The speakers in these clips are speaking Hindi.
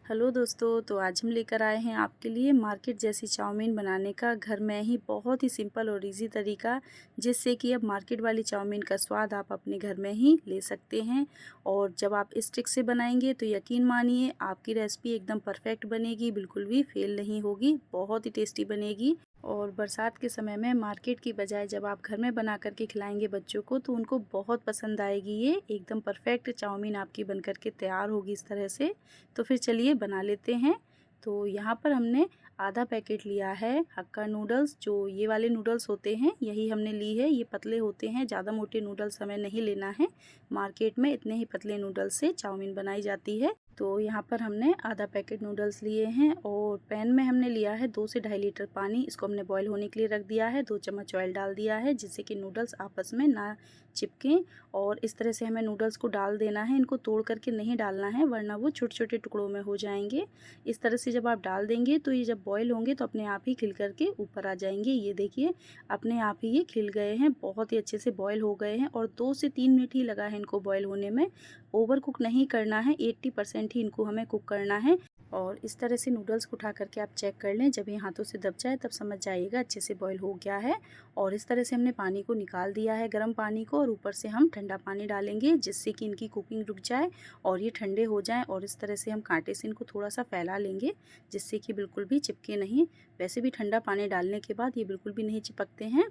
हेलो दोस्तों, तो आज हम लेकर आए हैं आपके लिए मार्केट जैसी चाउमीन बनाने का घर में ही बहुत ही सिंपल और इजी तरीका, जिससे कि अब मार्केट वाली चाउमीन का स्वाद आप अपने घर में ही ले सकते हैं। और जब आप इस ट्रिक से बनाएंगे तो यकीन मानिए आपकी रेसिपी एकदम परफेक्ट बनेगी, बिल्कुल भी फेल नहीं होगी, बहुत ही टेस्टी बनेगी। और बरसात के समय में मार्केट की बजाय जब आप घर में बना करके खिलाएंगे बच्चों को तो उनको बहुत पसंद आएगी। ये एकदम परफेक्ट चाउमीन आपकी बन करके तैयार होगी इस तरह से। तो फिर चलिए बना लेते हैं। तो यहाँ पर हमने आधा पैकेट लिया है हक्का नूडल्स, जो ये वाले नूडल्स होते हैं यही हमने ली है। ये पतले होते हैं, ज़्यादा मोटे नूडल्स हमें नहीं लेना है। मार्केट में इतने ही पतले नूडल्स से चाउमीन बनाई जाती है। तो यहाँ पर हमने आधा पैकेट नूडल्स लिए हैं और पैन में हमने लिया है 2 से ढाई लीटर पानी। इसको हमने बॉईल होने के लिए रख दिया है। 2 चम्मच ऑयल डाल दिया है जिससे कि नूडल्स आपस में ना चिपकें। और इस तरह से हमें नूडल्स को डाल देना है, इनको तोड़ करके नहीं डालना है वरना वो छोटे छोटे टुकड़ों में हो जाएंगे। इस तरह से जब आप डाल देंगे तो ये जब बॉईल होंगे तो अपने आप ही खिल करके ऊपर आ जाएंगे। ये देखिए अपने आप ही ये खिल गए हैं, बहुत ही अच्छे से बॉईल हो गए हैं। और 2 से 3 मिनट ही लगा है इनको बॉईल होने में। ओवर कुक नहीं करना है, 80% ही इनको हमें कुक करना है। और इस तरह से नूडल्स को उठा करके आप चेक कर लें, जब ये हाथों से दब जाए तब समझ जाइएगा अच्छे से बॉईल हो गया है। और इस तरह से हमने पानी को निकाल दिया है, गर्म पानी को, और ऊपर से हम ठंडा पानी डालेंगे जिससे कि इनकी कुकिंग रुक जाए और ये ठंडे हो जाएं। और इस तरह से हम कांटे से इनको थोड़ा सा फैला लेंगे जिससे कि बिल्कुल भी चिपके नहीं। वैसे भी ठंडा पानी डालने के बाद ये बिल्कुल भी नहीं चिपकते हैं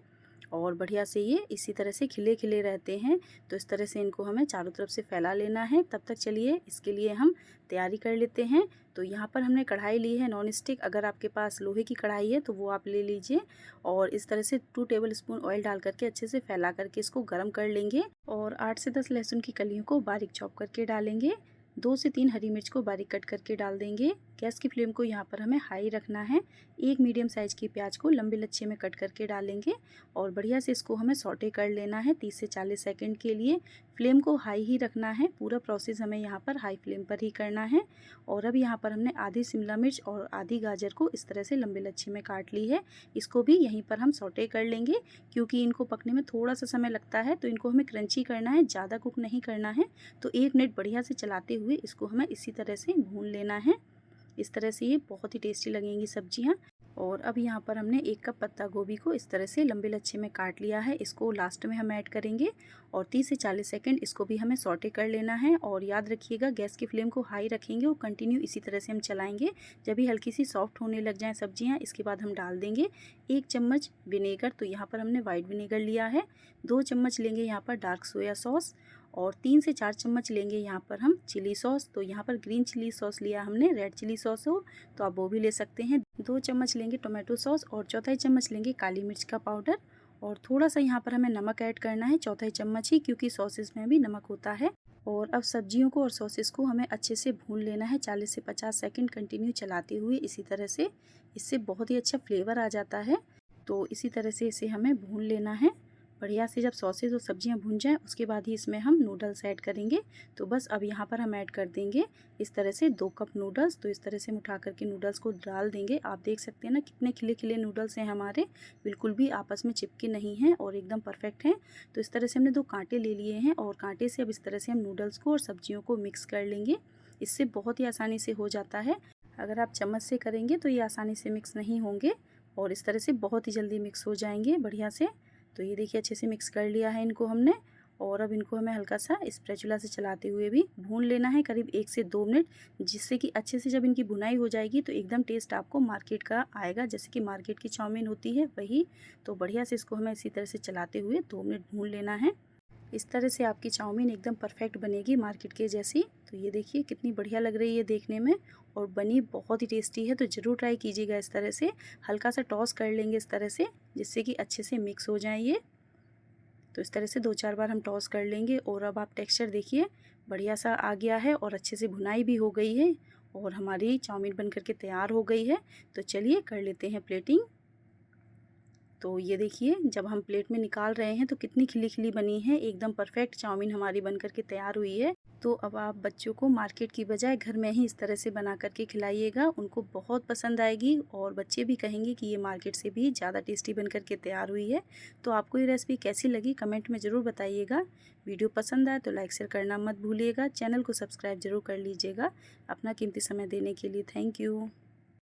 और बढ़िया से ये इसी तरह से खिले खिले रहते हैं। तो इस तरह से इनको हमें चारों तरफ से फैला लेना है। तब तक चलिए इसके लिए हम तैयारी कर लेते हैं। तो यहाँ पर हमने कढ़ाई ली है नॉन स्टिक, अगर आपके पास लोहे की कढ़ाई है तो वो आप ले लीजिए। और इस तरह से 2 टेबल स्पून ऑयल डाल करके अच्छे से फैला करके इसको गर्म कर लेंगे। और 8 से 10 लहसुन की कलियों को बारीक चॉप करके डालेंगे। 2 से 3 हरी मिर्च को बारीक कट करके डाल देंगे। गैस की फ्लेम को यहाँ पर हमें हाई रखना है। एक मीडियम साइज़ की प्याज को लंबे लच्छे में कट करके डालेंगे और बढ़िया से इसको हमें सौटे कर लेना है 30 से 40 सेकंड के लिए। फ्लेम को हाई ही रखना है, पूरा प्रोसेस हमें यहाँ पर हाई फ्लेम पर ही करना है। और अब यहाँ पर हमने आधी शिमला मिर्च और आधी गाजर को इस तरह से लंबे लच्छे में काट ली है। इसको भी यहीं पर हम सौटे कर लेंगे क्योंकि इनको पकने में थोड़ा सा समय लगता है। तो इनको हमें क्रंची करना है, ज़्यादा कुक नहीं करना है। तो 1 मिनट बढ़िया से चलाते हुए इसको हमें इसी तरह से भून लेना है। इस तरह से ये बहुत ही टेस्टी लगेंगी सब्जियां। और अब यहाँ पर हमने 1 कप पत्ता गोभी को इस तरह से लंबे लच्छे में काट लिया है, इसको लास्ट में हम ऐड करेंगे। और 30 से 40 सेकंड इसको भी हमें सौटे कर लेना है। और याद रखिएगा गैस की फ्लेम को हाई रखेंगे और कंटिन्यू इसी तरह से हम चलाएंगे। जब ये हल्की सी सॉफ्ट होने लग जाएं सब्जियां, इसके बाद हम डाल देंगे 1 चम्मच विनेगर। तो यहाँ पर हमने वाइट विनेगर लिया है। 2 चम्मच लेंगे यहाँ पर डार्क सोया सॉस और 3 से 4 चम्मच लेंगे यहाँ पर हम चिली सॉस। तो यहाँ पर ग्रीन चिली सॉस लिया हमने, रेड चिली सॉस हो तो आप वो भी ले सकते हैं। 2 चम्मच लेंगे टोमेटो सॉस और चौथाई चम्मच लेंगे काली मिर्च का पाउडर। और थोड़ा सा यहाँ पर हमें नमक ऐड करना है, चौथाई चम्मच ही, क्योंकि सॉसेस में भी नमक होता है। और अब सब्जियों को और सॉसेस को हमें अच्छे से भून लेना है 40 से 50 सेकंड कंटिन्यू चलाते हुए इसी तरह से। इससे बहुत ही अच्छा फ्लेवर आ जाता है। तो इसी तरह से इसे हमें भून लेना है बढ़िया से। जब सॉसेज और सब्जियां भून जाएं उसके बाद ही इसमें हम नूडल्स ऐड करेंगे। तो बस अब यहाँ पर हम ऐड कर देंगे इस तरह से 2 कप नूडल्स। तो इस तरह से हम उठा करके नूडल्स को डाल देंगे। आप देख सकते हैं ना कितने खिले खिले नूडल्स हैं हमारे, बिल्कुल भी आपस में चिपके नहीं हैं और एकदम परफेक्ट हैं। तो इस तरह से हमने 2 कांटे ले लिए हैं और कांटे से अब इस तरह से हम नूडल्स को और सब्जियों को मिक्स कर लेंगे। इससे बहुत ही आसानी से हो जाता है। अगर आप चम्मच से करेंगे तो ये आसानी से मिक्स नहीं होंगे और इस तरह से बहुत ही जल्दी मिक्स हो जाएंगे बढ़िया से। तो ये देखिए अच्छे से मिक्स कर लिया है इनको हमने। और अब इनको हमें हल्का सा स्पैचुला से चलाते हुए भी भून लेना है करीब 1 से 2 मिनट, जिससे कि अच्छे से जब इनकी भुनाई हो जाएगी तो एकदम टेस्ट आपको मार्केट का आएगा, जैसे कि मार्केट की चाउमीन होती है वही। तो बढ़िया से इसको हमें इसी तरह से चलाते हुए 2 मिनट भून लेना है। इस तरह से आपकी चाउमीन एकदम परफेक्ट बनेगी मार्केट के जैसी। तो ये देखिए कितनी बढ़िया लग रही है देखने में और बनी बहुत ही टेस्टी है। तो ज़रूर ट्राई कीजिएगा इस तरह से। हल्का सा टॉस कर लेंगे इस तरह से जिससे कि अच्छे से मिक्स हो जाए ये। तो इस तरह से 2-4 बार हम टॉस कर लेंगे। और अब आप टेक्सचर देखिए बढ़िया सा आ गया है और अच्छे से भुनाई भी हो गई है और हमारी चाउमीन बन करके तैयार हो गई है। तो चलिए कर लेते हैं प्लेटिंग। तो ये देखिए जब हम प्लेट में निकाल रहे हैं तो कितनी खिली खिली बनी है, एकदम परफेक्ट चाउमीन हमारी बन करके तैयार हुई है। तो अब आप बच्चों को मार्केट की बजाय घर में ही इस तरह से बना कर के खिलाइएगा, उनको बहुत पसंद आएगी और बच्चे भी कहेंगे कि ये मार्केट से भी ज़्यादा टेस्टी बन कर के तैयार हुई है। तो आपको ये रेसिपी कैसी लगी कमेंट में ज़रूर बताइएगा। वीडियो पसंद आए तो लाइक शेयर करना मत भूलिएगा। चैनल को सब्सक्राइब ज़रूर कर लीजिएगा। अपना कीमती समय देने के लिए थैंक यू।